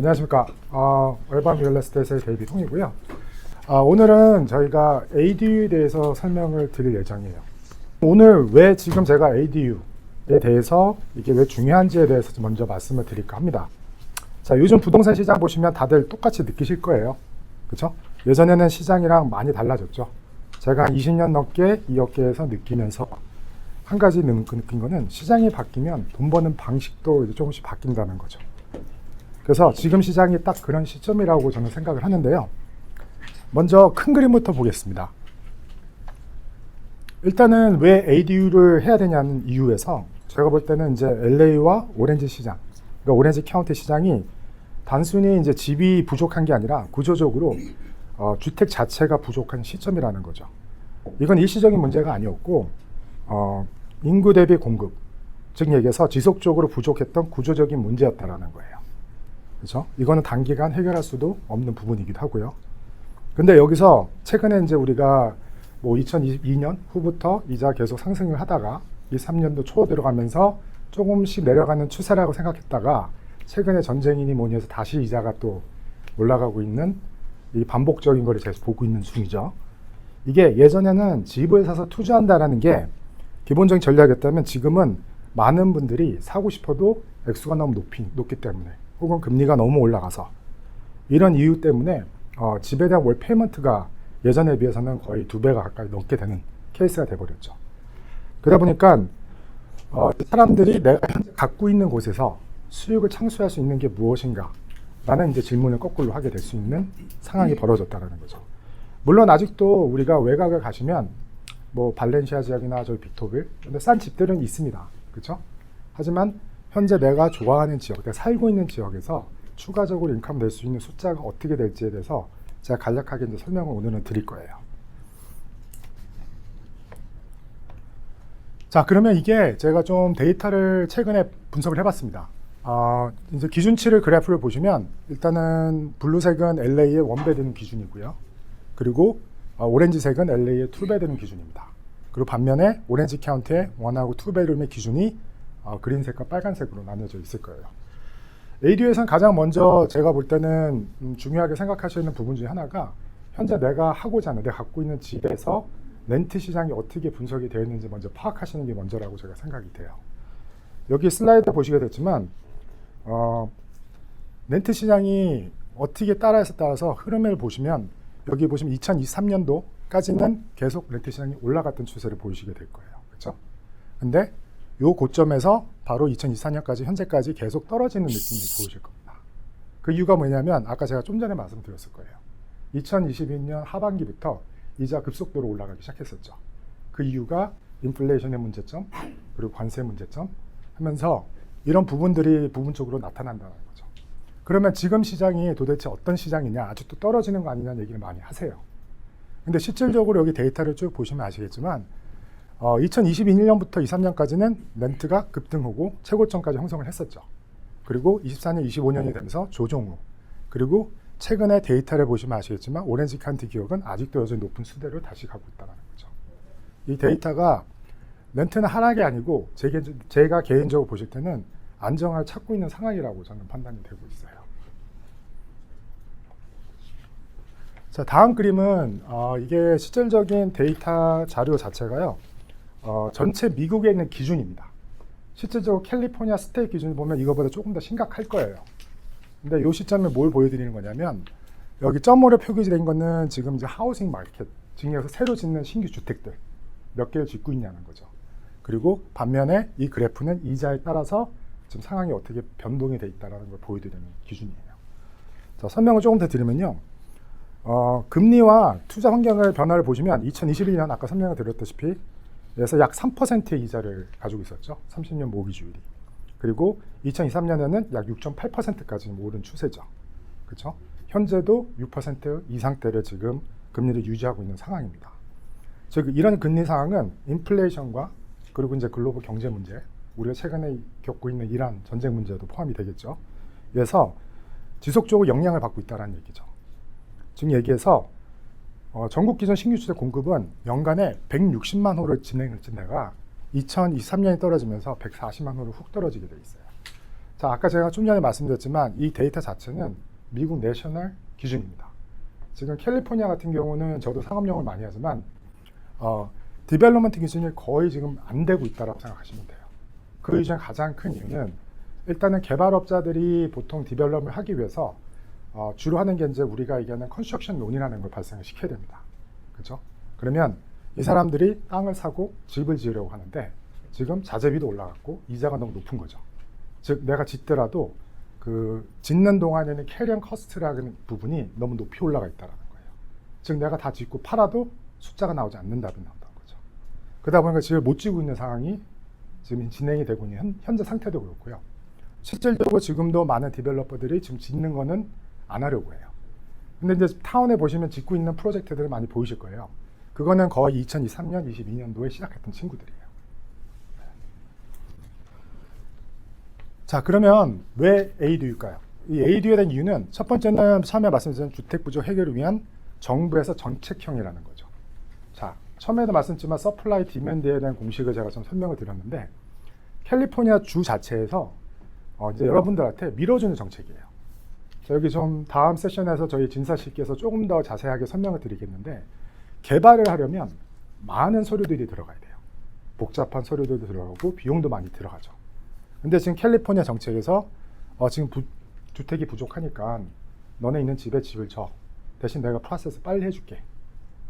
안녕하십니까. 얼반 리얼에스테이트의 데이비드 홍이고요. 오늘은 저희가 ADU에 대해서 설명을 드릴 예정이에요. 오늘 왜 지금 제가 ADU에 대해서 이게 왜 중요한지에 대해서 먼저 말씀을 드릴까 합니다. 자, 요즘 부동산 시장 보시면 다들 똑같이 느끼실 거예요. 그렇죠? 예전에는 시장이랑 많이 달라졌죠. 제가 한 20년 넘게 이 업계에서 느끼면서 한 가지 느낀 거는 시장이 바뀌면 돈 버는 방식도 이제 조금씩 바뀐다는 거죠. 그래서 지금 시장이 딱 그런 시점이라고 저는 생각을 하는데요. 먼저 큰 그림부터 보겠습니다. 일단은 왜 ADU를 해야 되냐는 이유에서 제가 볼 때는 이제 LA와 오렌지 시장, 그러니까 오렌지 카운티 시장이 단순히 이제 집이 부족한 게 아니라 구조적으로 주택 자체가 부족한 시점이라는 거죠. 이건 일시적인 문제가 아니었고 인구 대비 공급, 즉 얘기해서 지속적으로 부족했던 구조적인 문제였다라는 거예요. 그렇죠? 이거는 단기간 해결할 수도 없는 부분이기도 하고요. 근데 여기서 최근에 이제 우리가 뭐 2022년 후부터 이자 계속 상승을 하다가 23년도 초 들어가면서 조금씩 내려가는 추세라고 생각했다가 최근에 전쟁이니 뭐니 해서 다시 이자가 또 올라가고 있는 이 반복적인 거를 제가 보고 있는 중이죠. 이게 예전에는 집을 사서 투자한다라는 게 기본적인 전략이었다면 지금은 많은 분들이 사고 싶어도 액수가 너무 높기 때문에 혹은 금리가 너무 올라가서 이런 이유 때문에 집에 대한 월 페이먼트가 예전에 비해서는 거의 2배가 가까이 넘게 되는 케이스가 돼버렸죠. 그러다 보니까 사람들이 내가 현재 갖고 있는 곳에서 수익을 창출할 수 있는 게 무엇인가 라는 이제 질문을 거꾸로 하게 될 수 있는 상황이 벌어졌다는 거죠. 물론 아직도 우리가 외곽을 가시면 뭐 발렌시아 지역이나 저기 빅토빌 근데 싼 집들은 있습니다. 그렇죠? 하지만 현재 내가 좋아하는 지역, 내가 살고 있는 지역에서 추가적으로 인컴 낼 수 있는 숫자가 어떻게 될지에 대해서 제가 간략하게 이제 설명을 오늘은 드릴 거예요. 자, 그러면 이게 제가 좀 데이터를 최근에 분석을 해봤습니다. 이제 기준치를 그래프를 보시면 일단은 블루색은 LA의 원베드룸 기준이고요. 그리고 오렌지색은 LA의 투베드룸 기준입니다. 그리고 반면에 오렌지 카운티의 원하고 투베드룸의 기준이 그린색과 빨간색으로 나뉘어져 있을 거예요. ADU에서는 가장 먼저 제가 볼 때는 중요하게 생각하시는 부분 중에 하나가 현재 내가 하고자 하는, 내가 갖고 있는 집에서 렌트 시장이 어떻게 분석이 되어 있는지 먼저 파악하시는 게 먼저라고 제가 생각이 돼요. 여기 슬라이드 보시게 됐지만 렌트 시장이 어떻게 따라서 흐름을 보시면 여기 보시면 2023년도까지는 계속 렌트 시장이 올라갔던 추세를 보이시게 될 거예요. 그렇죠? 근데 요 고점에서 바로 2024년까지 현재까지 계속 떨어지는 느낌이 보이실 겁니다. 그 이유가 뭐냐면 아까 제가 좀 전에 말씀드렸을 거예요. 2022년 하반기부터 이자 급속도로 올라가기 시작했었죠. 그 이유가 인플레이션의 문제점 그리고 관세 문제점 하면서 이런 부분들이 부분적으로 나타난다는 거죠. 그러면 지금 시장이 도대체 어떤 시장이냐, 아직도 떨어지는 거 아니냐는 얘기를 많이 하세요. 근데 실질적으로 여기 데이터를 쭉 보시면 아시겠지만 2022년부터 23년까지는 렌트가 급등하고 최고점까지 형성을 했었죠. 그리고 24년, 25년이 되면서 조정 후. 그리고 최근에 데이터를 보시면 아시겠지만 오렌지 카운티 기업은 아직도 여전히 높은 수대로 다시 가고 있다는 거죠. 이 데이터가 렌트는 하락이 아니고 제가 개인적으로 보실 때는 안정을 찾고 있는 상황이라고 저는 판단이 되고 있어요. 자, 다음 그림은 이게 실질적인 데이터 자료 자체가요. 전체 미국에 있는 기준입니다. 실질적으로 캘리포니아 스테이트 기준을 보면 이거보다 조금 더 심각할 거예요. 근데 이 시점에 뭘 보여드리는 거냐면 여기 점으로 표기된 거는 지금 이제 하우싱 마켓, 증여해서 새로 짓는 신규 주택들 몇 개를 짓고 있냐는 거죠. 그리고 반면에 이 그래프는 이자에 따라서 지금 상황이 어떻게 변동이 돼 있다는 걸 보여드리는 기준이에요. 자, 설명을 조금 더 드리면요. 금리와 투자 환경의 변화를 보시면 2021년 아까 설명을 드렸다시피 그래서 약 3%의 이자를 가지고 있었죠. 30년 모기지율이. 그리고 2023년에는 약 6.8%까지 오른 추세죠. 그렇죠? 현재도 6% 이상대를 지금 금리를 유지하고 있는 상황입니다. 즉 이런 금리 상황은 인플레이션과 그리고 이제 글로벌 경제 문제, 우리가 최근에 겪고 있는 이란 전쟁 문제도 포함이 되겠죠. 그래서 지속적으로 영향을 받고 있다는 얘기죠. 지금 얘기해서 전국 기준 신규 주택 공급은 연간에 160만 호를 진행했던 데가 2023년에 떨어지면서 140만 호로 훅 떨어지게 돼 있어요. 자, 아까 제가 좀 전에 말씀드렸지만 이 데이터 자체는 미국 내셔널 기준입니다. 지금 캘리포니아 같은 경우는 저도 상업용을 많이 하지만 디벨롭먼트 기준이 거의 지금 안 되고 있다고 생각하시면 돼요. 그 이유 중 가장 큰 이유는 일단은 개발업자들이 보통 디벨롭을 하기 위해서 주로 하는 게 이제 우리가 얘기하는 컨스트럭션 론이라는 걸 발생을 시켜야 됩니다. 그렇죠? 그러면 이 사람들이 땅을 사고 집을 지으려고 하는데 지금 자재비도 올라갔고 이자가 너무 높은 거죠. 즉 내가 짓더라도 그 짓는 동안에는 캐리언 커스트라는 부분이 너무 높이 올라가 있다는 거예요. 즉 내가 다 짓고 팔아도 숫자가 나오지 않는다는 거죠. 그러다 보니까 집을 못 지고 있는 상황이 지금 진행이 되고 있는 현재 상태도 그렇고요. 실질적으로 지금도 많은 디벨로퍼들이 지금 짓는 거는 안 하려고 해요. 근데 이제 타운에 보시면 짓고 있는 프로젝트들을 많이 보이실 거예요. 그거는 거의 2023년, 22년도에 시작했던 친구들이에요. 자, 그러면 왜 ADU일까요? 이 ADU에 대한 이유는 첫 번째는 처음에 말씀드린 주택 부족 해결을 위한 정부에서 정책형이라는 거죠. 자, 처음에도 말씀드렸지만 서플라이 디맨드에 대한 공식을 제가 좀 설명을 드렸는데 캘리포니아 주 자체에서 이제 여러분들한테 밀어주는 정책이에요. 자, 여기 좀 다음 세션에서 저희 진사 씨께서 조금 더 자세하게 설명을 드리겠는데 개발을 하려면 많은 서류들이 들어가야 돼요. 복잡한 서류들도 들어가고 비용도 많이 들어가죠. 근데 지금 캘리포니아 정책에서 지금 주택이 부족하니까 너네 있는 집에 집을 줘. 대신 내가 프로세스 빨리 해줄게.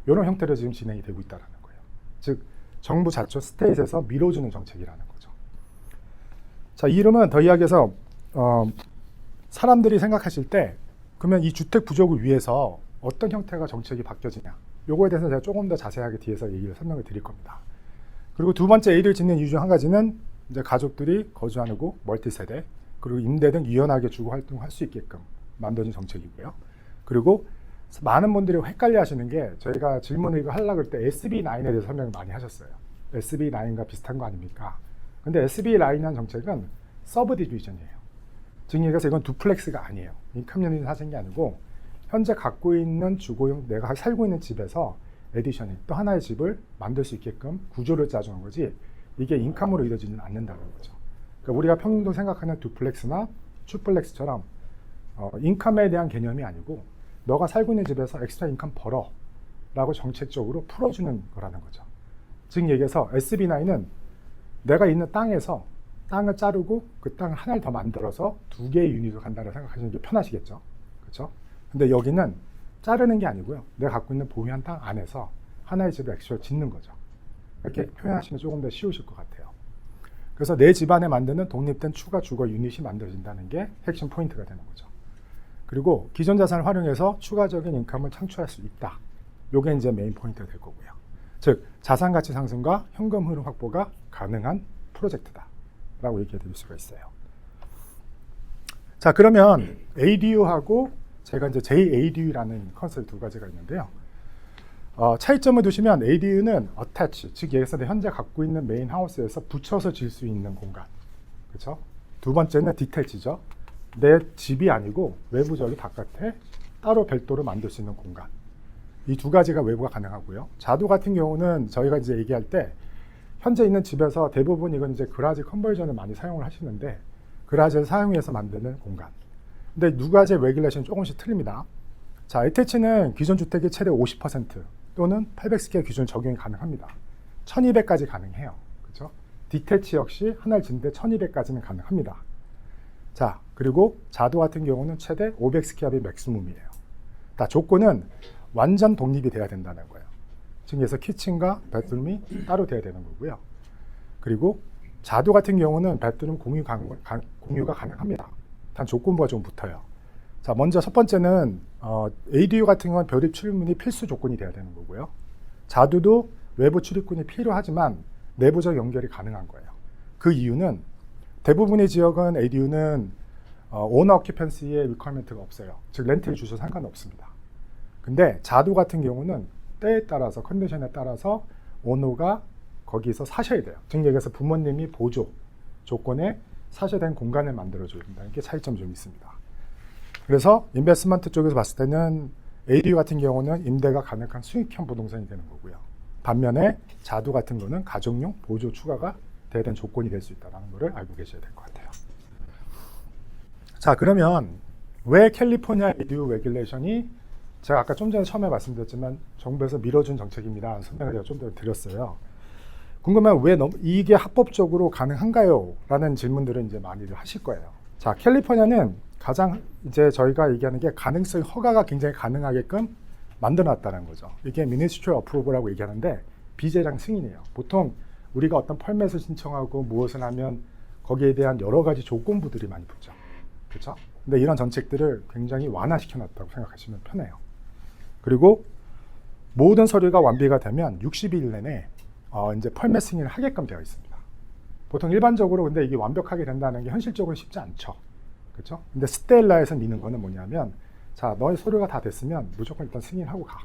이런 형태로 지금 진행이 되고 있다는 거예요. 즉 정부 자체 스테이트에서 밀어주는 정책이라는 거죠. 자, 이 이름은 더 이야기해서 사람들이 생각하실 때 그러면 이 주택 부족을 위해서 어떤 형태가 정책이 바뀌어지냐. 요거에 대해서 제가 조금 더 자세하게 뒤에서 얘기를 설명을 드릴 겁니다. 그리고 두 번째 A를 짓는 이유 중 한 가지는 이제 가족들이 거주하고 멀티 세대 그리고 임대 등 유연하게 주거 활동할 수 있게끔 만드는 정책이고요. 그리고 많은 분들이 헷갈려 하시는 게 저희가 질문을 이거 하려고 할 때 SB9에 대해서 설명을 많이 하셨어요. SB9과 비슷한 거 아닙니까? 근데 SB9이라는 정책은 서브 디비전이에요. 즉 얘기해서 이건 두플렉스가 아니에요. 인컴유닛 사는 게 아니고 현재 갖고 있는 주거용 내가 살고 있는 집에서 에디션이 또 하나의 집을 만들 수 있게끔 구조를 짜주는 거지 이게 인컴으로 이루어지지는 않는다는 거죠. 그러니까 우리가 평균적으로 생각하는 두플렉스나 추플렉스처럼 인컴에 대한 개념이 아니고 너가 살고 있는 집에서 엑스트라 인컴 벌어 라고 정책적으로 풀어주는 거라는 거죠. 즉 얘기해서 SB9은 내가 있는 땅에서 땅을 자르고 그 땅을 하나를 더 만들어서 두 개의 유닛을 간다고 생각하시는 게 편하시겠죠. 그렇죠? 근데 여기는 자르는 게 아니고요. 내가 갖고 있는 보유한 땅 안에서 하나의 집을 엑스트라 짓는 거죠. 이렇게 표현하시면 조금 더 쉬우실 것 같아요. 그래서 내 집안에 만드는 독립된 추가 주거 유닛이 만들어진다는 게 핵심 포인트가 되는 거죠. 그리고 기존 자산을 활용해서 추가적인 인컴을 창출할 수 있다. 요게 이제 메인 포인트가 될 거고요. 즉 자산 가치 상승과 현금 흐름 확보가 가능한 프로젝트다 라고 얘기해 드릴 수가 있어요. 자, 그러면 ADU하고 제가 이제 JADU라는 컨셉 두 가지가 있는데요. 차이점을 두시면 ADU는 attach, 즉 예를 들어서 현재 갖고 있는 메인 하우스에서 붙여서 질 수 있는 공간. 그렇죠? 두 번째는 detach죠. 내 집이 아니고 외부 저기 바깥에 따로 별도로 만들 수 있는 공간. 이 두 가지가 외부가 가능하고요. 자두 같은 경우는 저희가 이제 얘기할 때 현재 있는 집에서 대부분 이건 이제 그라지 컨버전을 많이 사용을 하시는데 그라지를 사용해서 만드는 공간. 근데 두 가지의 레귤레이션이 조금씩 틀립니다. 자, attach는 기존 주택의 최대 50% 또는 800스퀘어 기준 적용이 가능합니다. 1200까지 가능해요. 그렇죠? detach 역시 하나를 짓는데 1200까지는 가능합니다. 자, 그리고 자두 같은 경우는 최대 500스퀘어이 맥시멈이에요. 다 조건은 완전 독립이 돼야 된다는 거예요. 즉 그래서 키친과 베드룸이 따로 돼야 되는 거고요. 그리고 자두 같은 경우는 베드룸 공유가 가능합니다. 단 조건부가 좀 붙어요. 자, 먼저 첫 번째는 ADU 같은 건 별입 출입문이 필수 조건이 돼야 되는 거고요. 자두도 외부 출입문이 필요하지만 내부적 연결이 가능한 거예요. 그 이유는 대부분의 지역은 ADU는 오너 오큐펜시의 리퀘어먼트가 없어요. 즉 렌트를 주셔도 상관없습니다. 근데 자두 같은 경우는 때에 따라서 컨디션에 따라서 오너가 거기서 사셔야 돼요. 즉 얘기해서 부모님이 보조 조건에 사셔야 되는 공간을 만들어줘야 된다는 게 차이점이 좀 있습니다. 그래서 인베스트먼트 쪽에서 봤을 때는 ADU 같은 경우는 임대가 가능한 수익형 부동산이 되는 거고요. 반면에 자두 같은 거는 가정용 보조 추가가 돼야 되는 조건이 될 수 있다는 것을 알고 계셔야 될 것 같아요. 자, 그러면 왜 캘리포니아 ADU 레귤레이션이 제가 아까 좀 전에 처음에 말씀드렸지만 정부에서 밀어준 정책입니다. 설명을 제가 좀 더 드렸어요. 궁금하면 왜 이게 합법적으로 가능한가요? 라는 질문들을 이제 많이들 하실 거예요. 자, 캘리포니아는 가장 이제 저희가 얘기하는 게 가능성 허가가 굉장히 가능하게끔 만들어놨다는 거죠. 이게 Ministry of Approval이라고 얘기하는데 비재량 승인이에요. 보통 우리가 어떤 펄맷을 신청하고 무엇을 하면 거기에 대한 여러 가지 조건부들이 많이 붙죠. 그렇죠? 근데 이런 정책들을 굉장히 완화시켜놨다고 생각하시면 편해요. 그리고 모든 서류가 완비가 되면 60일 내내 이제 펄맷 승인을 하게끔 되어 있습니다. 보통 일반적으로 근데 이게 완벽하게 된다는 게 현실적으로 쉽지 않죠. 그렇죠? 근데 스텔라에서 미는 거는 뭐냐면 자, 너의 서류가 다 됐으면 무조건 일단 승인하고 가.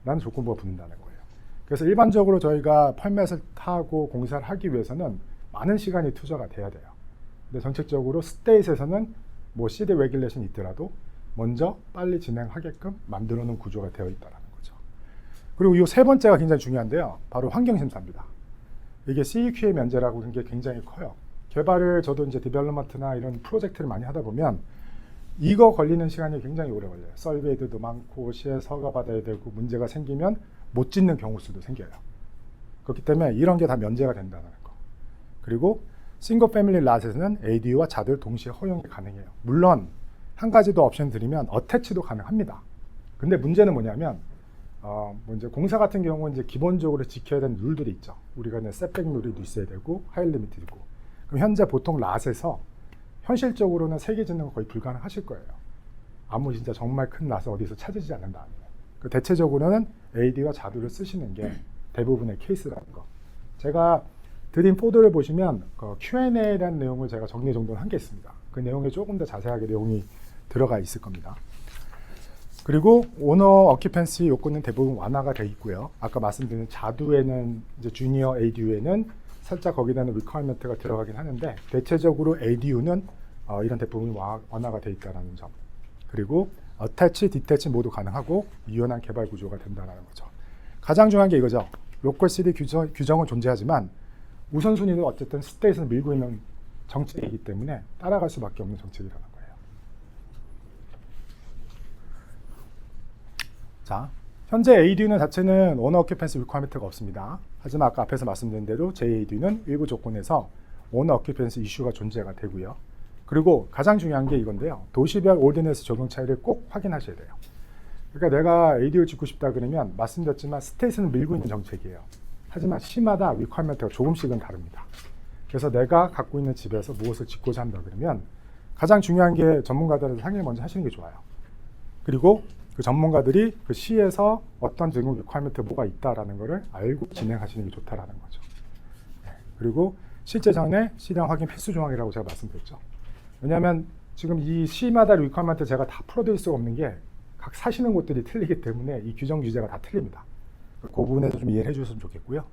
라는 조건부가 붙는다는 거예요. 그래서 일반적으로 저희가 펄맷을 타고 공사를 하기 위해서는 많은 시간이 투자가 돼야 돼요. 근데 정책적으로 스테이트에서는 뭐 CD 레귤레이션이 있더라도 먼저 빨리 진행하게끔 만들어 놓은 구조가 되어 있다는 거죠. 그리고 이 세 번째가 굉장히 중요한데요. 바로 환경심사입니다. 이게 CEQA 면제라고 하는 게 굉장히 커요. 개발을 저도 이제 디벨롭먼트나 이런 프로젝트를 많이 하다 보면 이거 걸리는 시간이 굉장히 오래 걸려요. 설베이들도 많고 시에 서가 받아야 되고 문제가 생기면 못 짓는 경우 수도 생겨요. 그렇기 때문에 이런 게 다 면제가 된다는 거. 그리고 싱글 패밀리 랏에서는 ADU와 자들 동시에 허용이 가능해요. 물론 한 가지 더 옵션 드리면 어태치도 가능합니다. 근데 문제는 뭐냐면 뭐 이제 공사 같은 경우는 이제 기본적으로 지켜야 되는 룰들이 있죠. 우리가 이제 셋백 룰이 있어야 되고 하이 리미트 있고. 그럼 현재 보통 랏에서 현실적으로는 3개 짓는 거 거의 불가능하실 거예요. 아무 진짜 정말 큰 랏을 어디서 찾으지 않는다. 그 대체적으로는 AD와 자두를 쓰시는 게 대부분의 케이스라는 거. 제가 드림 포드를 보시면 그 Q&A라는 내용을 제가 정리 정돈을 한 게 있습니다. 그 내용에 조금 더 자세하게 내용이 들어가 있을 겁니다. 그리고 오너 어큐펜시 요건은 대부분 완화가 되어 있고요. 아까 말씀드린 자두에는 이제 주니어 ADU에는 살짝 거기다는 리퀘어먼트가 들어가긴 하는데 대체적으로 ADU는 이런 대부분이 완화가 되어 있다는 점. 그리고 어태치, 디태치 모두 가능하고 유연한 개발 구조가 된다는 거죠. 가장 중요한 게 이거죠. 로컬 시티 규정은 존재하지만 우선순위는 어쨌든 스테이트에서 밀고 있는 정책이기 때문에 따라갈 수밖에 없는 정책이라는 거예요. 자, 현재 ADU는 자체는 오너 오큐펜시 리퀘어먼트가 없습니다. 하지만 아까 앞에서 말씀드린 대로 JADU는 일부 조건에서 오너 오큐펜시 이슈가 존재가 되고요. 그리고 가장 중요한 게 이건데요. 도시별 오르디넌스 적용 차이를 꼭 확인하셔야 돼요. 그러니까 내가 ADU를 짓고 싶다 그러면 말씀드렸지만 스테이트는 밀고 있는 정책이에요. 하지만 시마다 리퀘어먼트가 조금씩은 다릅니다. 그래서 내가 갖고 있는 집에서 무엇을 짓고자 한다 그러면 가장 중요한 게 전문가들한테 상의를 먼저 하시는 게 좋아요. 그리고 그 전문가들이 그 시에서 어떤 증후 리퀘어먼트 뭐가 있다라는 거를 알고 진행하시는 게 좋다라는 거죠. 그리고 실제 전에 시량 확인 필수 조항이라고 제가 말씀드렸죠. 왜냐하면 지금 이 시마다 리퀘어먼트 제가 다 풀어드릴 수가 없는 게 각 사시는 곳들이 틀리기 때문에 이 규정 규제가 다 틀립니다. 그 부분에서 좀 이해를 해주셨으면 좋겠고요.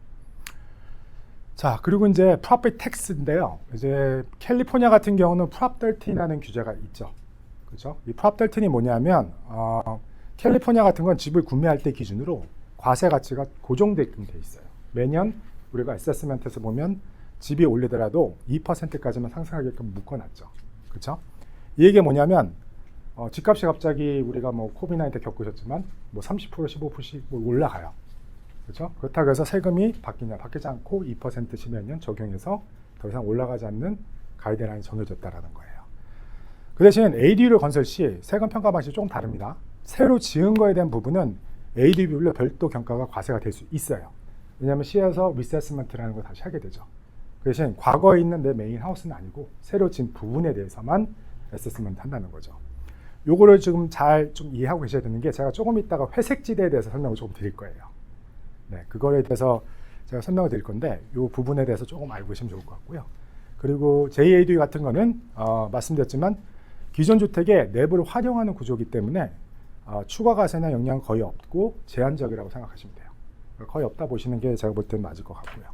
자, 그리고 이제 프로퍼티 텍스인데요. 이제 캘리포니아 같은 경우는 프롭 13이라는 규제가 있죠. 그렇죠? 이 프롭 13이 뭐냐면 캘리포니아 같은 건 집을 구매할 때 기준으로 과세 가치가 고정되게끔 돼 있어요. 매년 우리가 어세스먼트에서 보면 집이 올리더라도 2%까지만 상승하게끔 묶어놨죠. 그렇죠? 이 얘기가 뭐냐면 집값이 갑자기 우리가 뭐 코비드-19 때 겪으셨지만 뭐 30% 15%씩 올라가요. 그렇죠? 그렇다고 해서 세금이 바뀌지 않고 2% 시매년 적용해서 더 이상 올라가지 않는 가이드라인이 정해졌다라는 거예요. 그 대신 ADU를 건설 시 세금 평가 방식이 조금 다릅니다. 새로 지은 거에 대한 부분은 ADU별로 별도 경가가 과세가 될 수 있어요. 왜냐하면 시에서 리세스먼트라는 걸 다시 하게 되죠. 그 대신 과거에 있는 내 메인 하우스는 아니고 새로 지은 부분에 대해서만 어세스먼트 한다는 거죠. 요거를 지금 잘 좀 이해하고 계셔야 되는 게 제가 조금 이따가 회색지대에 대해서 설명을 조금 드릴 거예요. 네, 그거에 대해서 제가 설명을 드릴 건데 이 부분에 대해서 조금 알고 계시면 좋을 것 같고요. 그리고 JADU 같은 거는 말씀드렸지만 기존 주택의 내부를 활용하는 구조이기 때문에 추가 과세나 영향은 거의 없고 제한적이라고 생각하시면 돼요. 거의 없다 보시는 게 제가 볼 때는 맞을 것 같고요.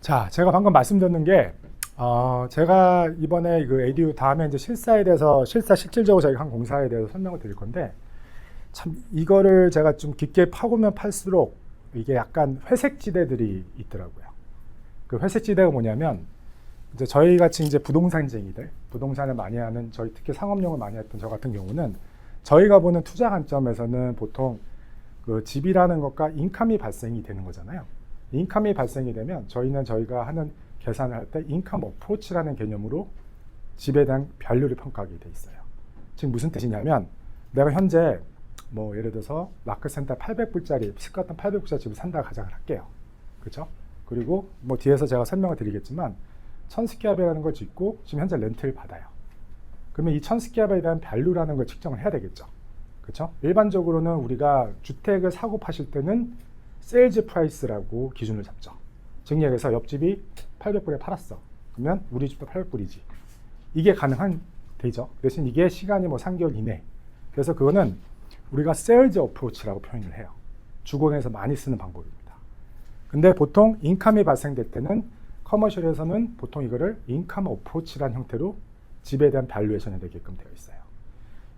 자, 제가 방금 말씀드렸는 게 제가 이번에 그 ADU 다음에 이제 실사에 대해서 실질적으로 저희가 한 공사에 대해서 설명을 드릴 건데 참 이거를 제가 좀 깊게 파보면 팔수록 이게 약간 회색 지대들이 있더라고요. 그 회색 지대가 뭐냐면 이제 저희 같이 이제 부동산쟁이들, 부동산을 많이 하는 저희 특히 상업용을 많이 했던 저 같은 경우는 저희가 보는 투자 관점에서는 보통 그 집이라는 것과 인컴이 발생이 되는 거잖아요. 인컴이 발생이 되면 저희가 하는 계산을 할 때 인컴 어프로치라는 개념으로 집에 대한 밸류를 평가하게 돼 있어요. 지금 무슨 뜻이냐면 내가 현재 뭐 예를 들어서 마크센터 800불짜리 시가던 800불짜리 집을 산다고 가정을 할게요. 그렇죠? 그리고 뭐 뒤에서 제가 설명을 드리겠지만 1000스퀘어배라는 걸 짓고 지금 현재 렌트를 받아요. 그러면 이 1000스퀘어배에 대한 밸류라는 걸 측정을 해야 되겠죠. 그렇죠? 일반적으로는 우리가 주택을 사고 파실 때는 세일즈 프라이스라고 기준을 잡죠. 즉 얘기해서 옆집이 800불에 팔았어. 그러면 우리 집도 800불이지. 이게 가능한 되죠. 대신 이게 시간이 뭐 3개월 이내. 그래서 그거는 우리가 세일즈 어프로치라고 표현을 해요. 주거에서 많이 쓰는 방법입니다. 근데 보통 인컴이 발생될 때는 커머셜에서는 보통 이거를 인컴 어프로치라는 형태로 집에 대한 밸류에이션이 되게끔 되어 있어요.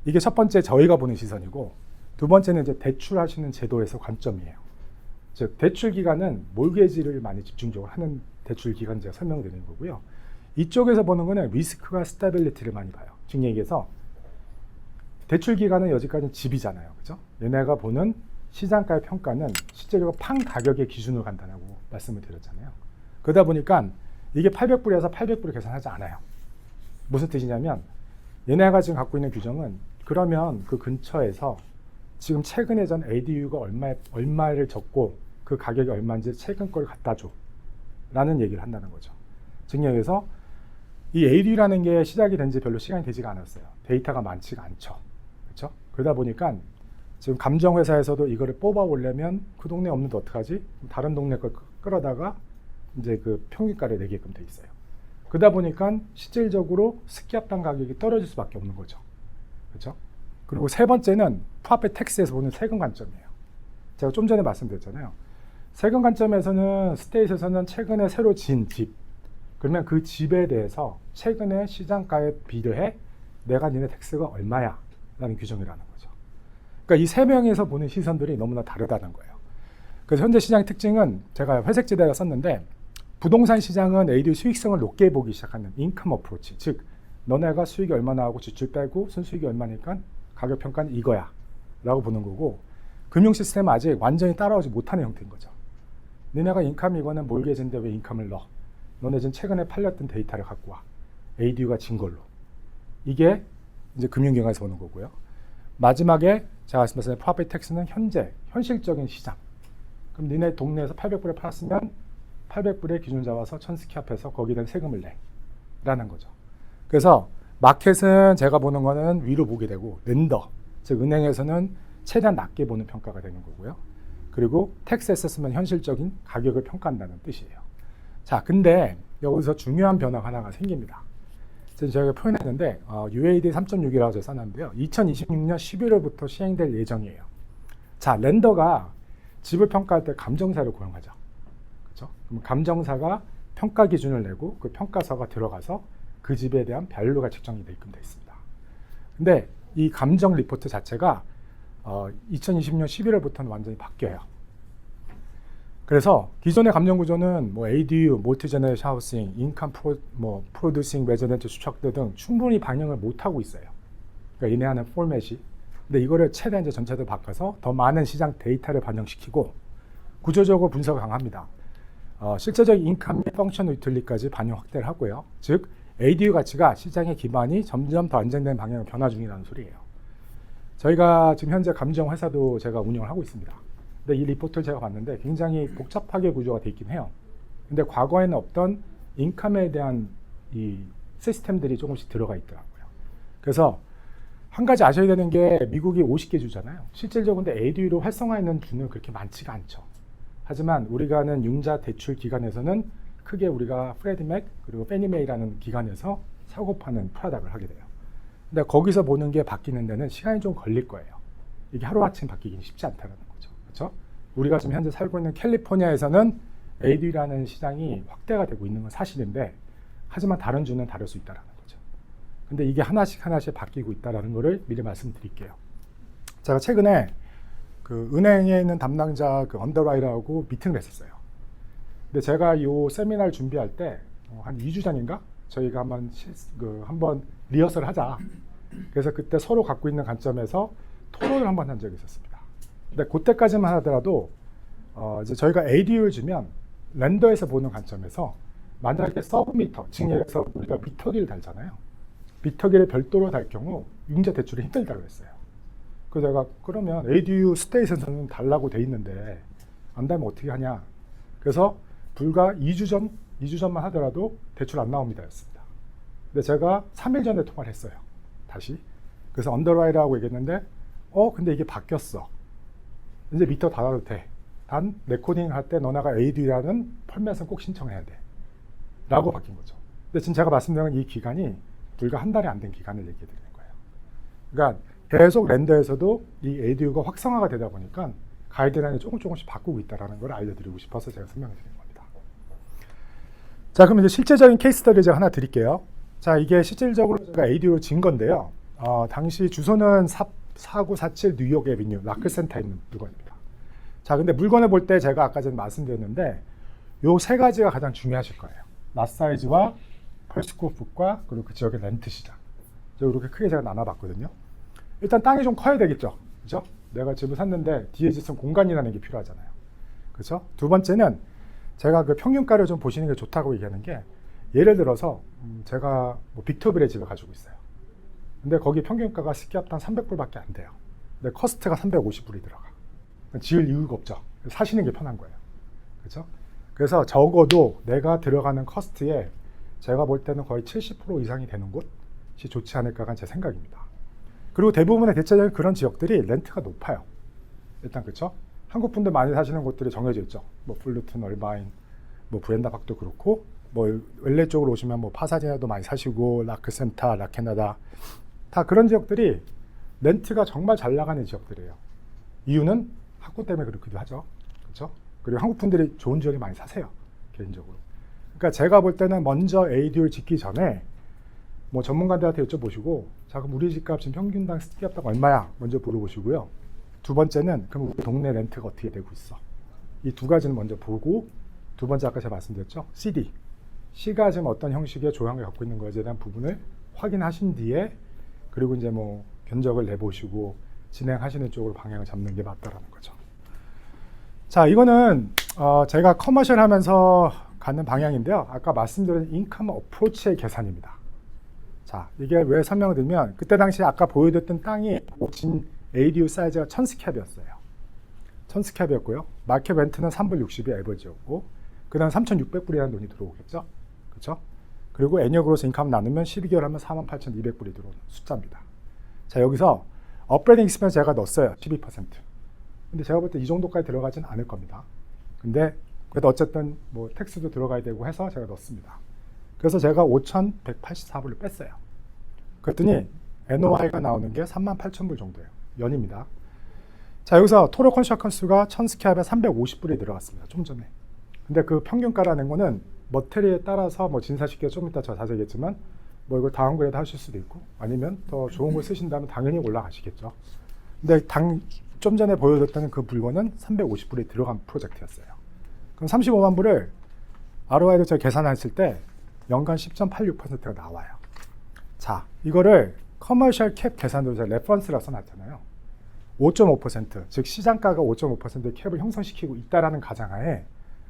이게 첫 번째 저희가 보는 시선이고, 두 번째는 이제 대출하시는 제도에서 관점이에요. 즉 대출 기간은 몰게지를 많이 집중적으로 하는 대출 기간 제가 설명드리는 거고요. 이쪽에서 보는 거는 리스크와 스테빌리티를 많이 봐요. 즉 얘기해서 대출 기간은 여지까지는 집이잖아요. 그죠? 얘네가 보는 시장가의 평가는 실제로 판 가격의 기준으로 간다고 말씀을 드렸잖아요. 그러다 보니까 이게 800불에서 800불을 계산하지 않아요. 무슨 뜻이냐면 얘네가 지금 갖고 있는 규정은 그러면 그 근처에서 지금 최근에 전 ADU가 얼마를 줬고 그 가격이 얼마인지 최근 걸 갖다 줘 라는 얘기를 한다는 거죠. 즉 얘기해서 이 ADU라는 게 시작이 된 지 별로 시간이 되지가 않았어요. 데이터가 많지가 않죠. 그렇죠? 그러다 보니까 지금 감정회사에서도 이거를 뽑아오려면 그 동네 없는데 어떡하지? 다른 동네 걸 끌어다가 이제 그 평균가를 내게끔 돼 있어요. 그러다 보니까 실질적으로 스키압당 가격이 떨어질 수밖에 없는 거죠. 그렇죠? 그리고 세 번째는 프로퍼티 텍스에서 보는 세금 관점이에요. 제가 좀 전에 말씀드렸잖아요. 세금 관점에서는 스테이트에서는 최근에 새로 지은 집, 그러면 그 집에 대해서 최근에 시장가에 비례해 내가 니네 텍스가 얼마야 라는 규정이라는 거죠. 그러니까 이 세 명에서 보는 시선들이 너무나 다르다는 거예요. 그래서 현재 시장의 특징은 제가 회색지대가 썼는데 부동산 시장은 ADU 수익성을 높게 보기 시작하는 인컴 어프로치, 즉 너네가 수익이 얼마 나오고 지출 빼고 순수익이 얼마니까 가격 평가는 이거야 라고 보는 거고, 금융 시스템은 아직 완전히 따라오지 못하는 형태인 거죠. 너네가 인컴이거나 몰게지인데 왜 인컴을 넣어? 너네 지금 최근에 팔렸던 데이터를 갖고 와. ADU가 진 걸로. 이게 이제 금융경영에서 보는 거고요. 마지막에 제가 말씀드린 프로퍼티 텍스는 현실적인 시장. 그럼 니네 동네에서 800불에 팔았으면 800불의 기준 잡아서 1000스퀘어에서 거기에 대한 세금을 내 라는 거죠. 그래서 마켓은 제가 보는 거는 위로 보게 되고, 렌더, 즉 은행에서는 최대한 낮게 보는 평가가 되는 거고요. 그리고 텍스 에세스먼트 현실적인 가격을 평가한다는 뜻이에요. 자, 근데 여기서 중요한 변화가 하나가 생깁니다. 저희가 표현했는데 UAD 3.6이라고 제가 써놨는데요. 2026년 11월부터 시행될 예정이에요. 자, 렌더가 집을 평가할 때 감정사를 고용하죠. 그렇죠? 그럼 감정사가 평가 기준을 내고 그 평가서가 들어가서 그 집에 대한 밸류가 측정이 되게끔 되어 있습니다. 근데 이 감정 리포트 자체가 2020년 11월부터는 완전히 바뀌어요. 그래서 기존의 감정 구조는 뭐 ADU, 멀티제너레이션 하우싱, 인컴 프로듀싱 레지던트 스트럭처 등 충분히 반영을 못 하고 있어요. 그러니까 얘네 하는 포맷이. 근데 이거를 최대한 이제 전체적으로 바꿔서 더 많은 시장 데이터를 반영시키고 구조적으로 분석을 강합니다. 실제적인 인컴 및 펑션 유틸리티까지 반영 확대를 하고요. 즉 ADU 가치가 시장의 기반이 점점 더 안정된 방향으로 변화 중이라는 소리예요. 저희가 지금 현재 감정 회사도 제가 운영을 하고 있습니다. 근데 이 리포트를 제가 봤는데 굉장히 복잡하게 구조가 되어 있긴 해요. 근데 과거에는 없던 인컴에 대한 이 시스템들이 조금씩 들어가 있더라고요. 그래서 한 가지 아셔야 되는 게 미국이 50개 주잖아요. 실질적으로 근데 ADU로 활성화하는 주는 그렇게 많지가 않죠. 하지만 우리가 하는 융자 대출 기관에서는 크게 우리가 프레디맥 그리고 페니메이라는 기관에서 사고 파는 프로덕트를 하게 돼요. 근데 거기서 보는 게 바뀌는 데는 시간이 좀 걸릴 거예요. 이게 하루아침 바뀌기는 쉽지 않다는 거죠. 그렇죠? 우리가 지금 현재 살고 있는 캘리포니아에서는 ADU라는 시장이 확대가 되고 있는 건 사실인데, 하지만 다른 주는 다를 수 있다는 거죠. 근데 이게 하나씩 바뀌고 있다는 거를 미리 말씀드릴게요. 제가 최근에 그 은행에 있는 담당자 그 언더라이터하고 미팅을 했었어요. 근데 제가 이 세미나를 준비할 때 한 2주 전인가 저희가 한번 리허설을 하자. 그래서 그때 서로 갖고 있는 관점에서 토론을 한번 한 적이 있었습니다. 근데 그때까지만 하더라도 이제 저희가 ADU를 주면 렌더에서 보는 관점에서 만약에 서브미터, 층에서 우리가 미터기를 달잖아요. 미터기를 별도로 달 경우 융자 대출이 힘들다고 했어요. 그래서 제가 그러면 ADU 스테이션에서는 달라고 돼 있는데 안 달면 어떻게 하냐. 그래서 불과 2주 전만 하더라도 대출 안 나옵니다 였습니다. 근데 제가 3일 전에 통화를 했어요. 다시. 그래서 언더라이트라고 얘기했는데 근데 이게 바뀌었어. 이제 미터 달아도 돼. 단 레코딩 할 때 너네가 ADU라는 펄맷은 꼭 신청해야 돼. 라고 바뀐 거죠. 근데 지금 제가 말씀드린 이 기간이 불과 한 달이 안 된 기간을 얘기해 드리는 거예요. 그러니까 계속 렌더에서도 이 ADU가 확성화가 되다 보니까 가이드라인을 조금씩 바꾸고 있다는 걸 알려드리고 싶어서 제가 설명을 드린 겁니다. 자, 그럼 이제 실제적인 케이스 스터디를 제가 하나 드릴게요. 자, 이게 실질적으로 제가 ADU로 진 건데요. 당시 주소는 4947 뉴욕 애비뉴 라크센터에 있는 물건입니다. 자, 근데 물건을 볼 때 제가 아까 전에 말씀드렸는데 요 세 가지가 가장 중요하실 거예요. lot 사이즈와 per square foot과 그리고 그 지역의 렌트 시장. 이렇게 크게 제가 나눠봤거든요. 일단 땅이 좀 커야 되겠죠. 그죠? 내가 집을 샀는데 뒤에 짓은 공간이라는 게 필요하잖아요. 그렇죠? 두 번째는 제가 그 평균가를 좀 보시는 게 좋다고 얘기하는 게 예를 들어서 제가 뭐 빅토빌의 집을 가지고 있어요. 근데 거기 평균가가 스키압당 300불밖에 안 돼요. 근데 커스트가 350불이 들어가. 지을 이유가 없죠. 사시는 게 편한 거예요. 그렇죠? 그래서 적어도 내가 들어가는 커스트에 제가 볼 때는 거의 70% 이상이 되는 곳이 좋지 않을까가 제 생각입니다. 그리고 대부분의 대체적인 그런 지역들이 렌트가 높아요. 일단 그렇죠? 한국 분들 많이 사시는 곳들이 정해져 있죠. 뭐 플루튼, 얼바인, 뭐 브렌다 박도 그렇고, 뭐 LA 쪽으로 오시면 뭐 파사디나도 많이 사시고, 라크센터, 라케나다 다 그런 지역들이 렌트가 정말 잘 나가는 지역들이에요. 이유는 학구 때문에 그렇기도 하죠. 그렇죠? 그리고 한국 분들이 좋은 지역에 많이 사세요. 개인적으로. 그러니까 제가 볼 때는 먼저 ADU를 짓기 전에 뭐 전문가들한테 여쭤보시고, 자, 그럼 우리 집값 지금 평균당 스키압당 얼마야? 먼저 물어보시고요. 두 번째는 그럼 우리 동네 렌트가 어떻게 되고 있어? 이 두 가지는 먼저 보고, 두 번째 아까 제가 말씀드렸죠? C가 지금 어떤 형식의 조항을 갖고 있는 거에 대한 부분을 확인하신 뒤에 그리고 이제 뭐 견적을 내보시고 진행하시는 쪽으로 방향을 잡는 게 맞다라는 거죠. 자, 이거는 제가 커머셜 하면서 가는 방향인데요. 아까 말씀드린 인컴 어프로치의 계산입니다. 자, 이게 왜 설명을 드리면 그때 당시 아까 보여드렸던 땅이 진 ADU 사이즈가 1000스캡이었어요. 1000스캡이었고요. 마켓 렌트는 3불 60이 에버지였고 그 다음 3,600불이라는 돈이 들어오겠죠. 그렇죠? 그리고 애니어 그로스 인컴 나누면 12개월 하면 48,200불이 들어오는 숫자입니다. 자, 여기서 업그레이딩 익스펜스 제가 넣었어요. 12%. 근데 제가 볼 때 이 정도까지 들어가진 않을 겁니다. 근데 그래도 어쨌든 뭐 텍스도 들어가야 되고 해서 제가 넣었습니다. 그래서 제가 5,184불을 뺐어요. 그랬더니 NOI가 나오는 게 38,000불 정도예요. 연입니다. 자, 여기서 토로 컨스트럭션수가 1000스퀘어에 350불이 들어갔습니다. 좀 전에. 근데 그 평균가라는 거는 머테리에 따라서 뭐 진사시키가 좀 이따 저 자세히 얘기했지만 뭐 이걸 다운그레이드 하실 수도 있고 아니면 더 좋은 걸 쓰신다면 당연히 올라가시겠죠. 근데 좀 전에 보여줬던 그 물건은 350불이 들어간 프로젝트였어요. 그럼 35만 불을 ROI를 제가 계산했을 때 연간 10.86%가 나와요. 자, 이거를 커머셜 캡 계산으로 제가 레퍼런스라 써놨잖아요. 5.5%, 즉 시장가가 5.5%의 캡을 형성시키고 있다라는 가정하에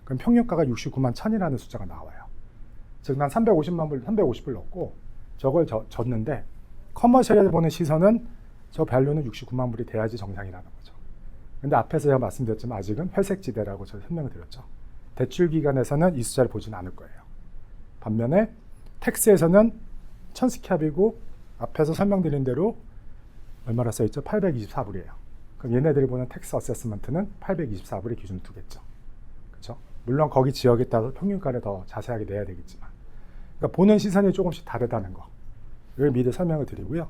그럼 평균가가 69만 1000이라는 숫자가 나와요. 즉 난 350불 넣고 저걸 줬는데 커머셜에 보는 시선은 저 밸류는 69만 불이 돼야지 정상이라는 거죠. 근데 앞에서 제가 말씀드렸지만 아직은 회색지대라고 제가 설명을 드렸죠. 대출 기간에서는 이 숫자를 보지는 않을 거예요. 반면에 텍스에서는 1000스캡이고 앞에서 설명드린 대로 얼마나 써있죠? 824불이에요. 그럼 얘네들이 보는 텍스 어세스먼트는 824불의 기준을 두겠죠. 그렇죠? 물론 거기 지역에 따라서 평균가를 더 자세하게 내야 되겠지만 그러니까 보는 시선이 조금씩 다르다는 거를 미리 설명을 드리고요.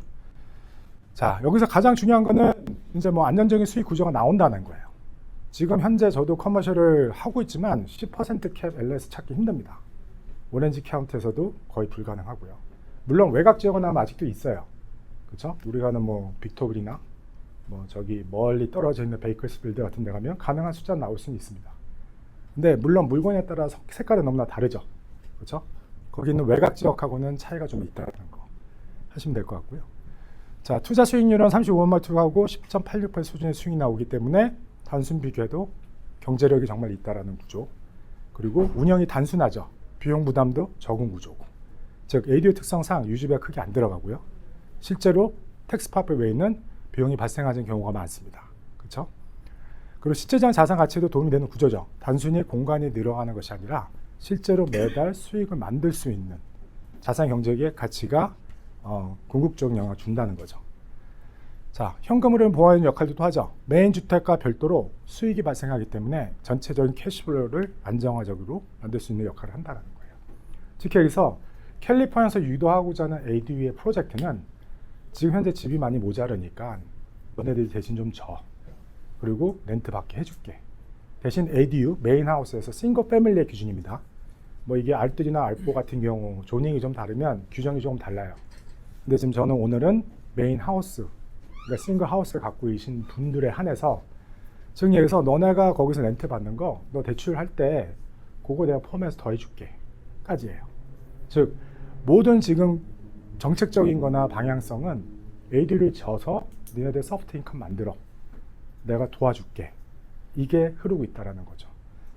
자, 여기서 가장 중요한 거는 이제 뭐 안정적인 수익 구조가 나온다는 거예요. 지금 현재 저도 커머셜을 하고 있지만 10% 캡 LS 찾기 힘듭니다. 오렌지 카운트에서도 거의 불가능하고요. 물론 외곽 지역은 아마 아직도 있어요. 그렇죠? 우리가 하는 뭐 빅토빌이나 뭐 저기 멀리 떨어져 있는 베이커스필드 같은 데 가면 가능한 숫자는 나올 수는 있습니다. 근데 물론 물건에 따라 색깔은 너무나 다르죠. 그렇죠? 거기 있는 외곽 지역하고는 차이가 좀 있다는 거 하시면 될 것 같고요. 자, 투자 수익률은 35만 투하고 10.86% 수준의 수익이 나오기 때문에 단순 비교해도 경제력이 정말 있다라는 구조. 그리고 운영이 단순하죠. 비용 부담도 적은 구조고. 즉 ADU 특성상 유지비가 크게 안 들어가고요. 실제로 텍스파블 외에는 비용이 발생하는 경우가 많습니다. 그렇죠? 그리고 실제적 자산 가치에도 도움이 되는 구조죠. 단순히 공간이 늘어가는 것이 아니라 실제로 매달 수익을 만들 수 있는 자산 경제의 가치가 궁극적인 영향을 준다는 거죠. 자, 현금흐름 보완 역할도 또 하죠. 메인 주택과 별도로 수익이 발생하기 때문에 전체적인 캐시플로우를 안정화적으로 만들 수 있는 역할을 한다는 거예요. 특히 여기서 캘리포니아에서 유도하고자 하는 ADU의 프로젝트는 지금 현재 집이 많이 모자르니까 너네들이 대신 좀 줘. 그리고 렌트 받게 해줄게. 대신 ADU, 메인 하우스에서 싱글 패밀리의 기준입니다. 뭐 이게 알뜰이나 알포 같은 경우 조닝이 좀 다르면 규정이 조금 달라요. 근데 지금 저는 오늘은 메인 하우스, 그러니까 싱글 하우스를 갖고 계신 분들에 한해서 즉 여기서 너네가 거기서 렌트 받는 거 너 대출할 때 그거 내가 포함해서 더 해줄게 까지예요. 즉 모든 지금 정책적인 거나 방향성은 ADU를 져서 너네들 소프트 인컴 만들어 내가 도와줄게 이게 흐르고 있다는 거죠.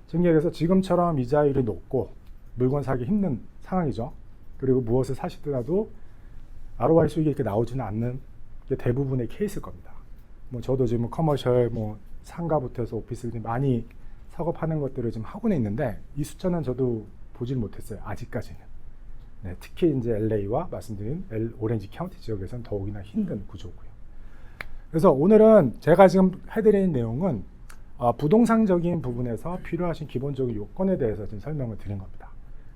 즉 여기서 지금처럼 이자율이 높고 물건 사기 힘든 상황이죠. 그리고 무엇을 사시더라도 ROI 수익이 이렇게 나오지는 않는 게 대부분의 케이스일 겁니다. 뭐 저도 지금 커머셜 뭐 상가부터 해서 오피스들이 많이 사업하는 것들을 지금 하고는 있는데 이 숫자는 저도 보질 못했어요. 아직까지는. 네, 특히 이제 LA와 말씀드린 오렌지 카운티 지역에서는 더욱이나 힘든 구조고요. 그래서 오늘은 제가 지금 해드리는 내용은 부동산적인 부분에서 필요하신 기본적인 요건에 대해서 좀 설명을 드린 겁니다.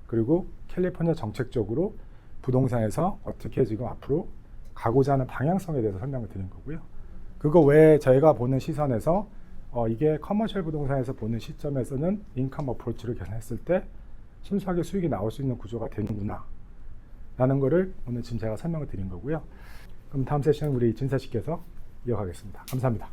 그리고 캘리포니아 정책적으로 부동산에서 어떻게 지금 앞으로 가고자 하는 방향성에 대해서 설명을 드린 거고요. 그거 외에 저희가 보는 시선에서 이게 커머셜 부동산에서 보는 시점에서는 인컴 어프로치를 계산했을 때 순수하게 수익이 나올 수 있는 구조가 되는구나 라는 거를 오늘 지금 제가 설명을 드린 거고요. 그럼 다음 세션 우리 진사 씨께서 이어가겠습니다. 감사합니다.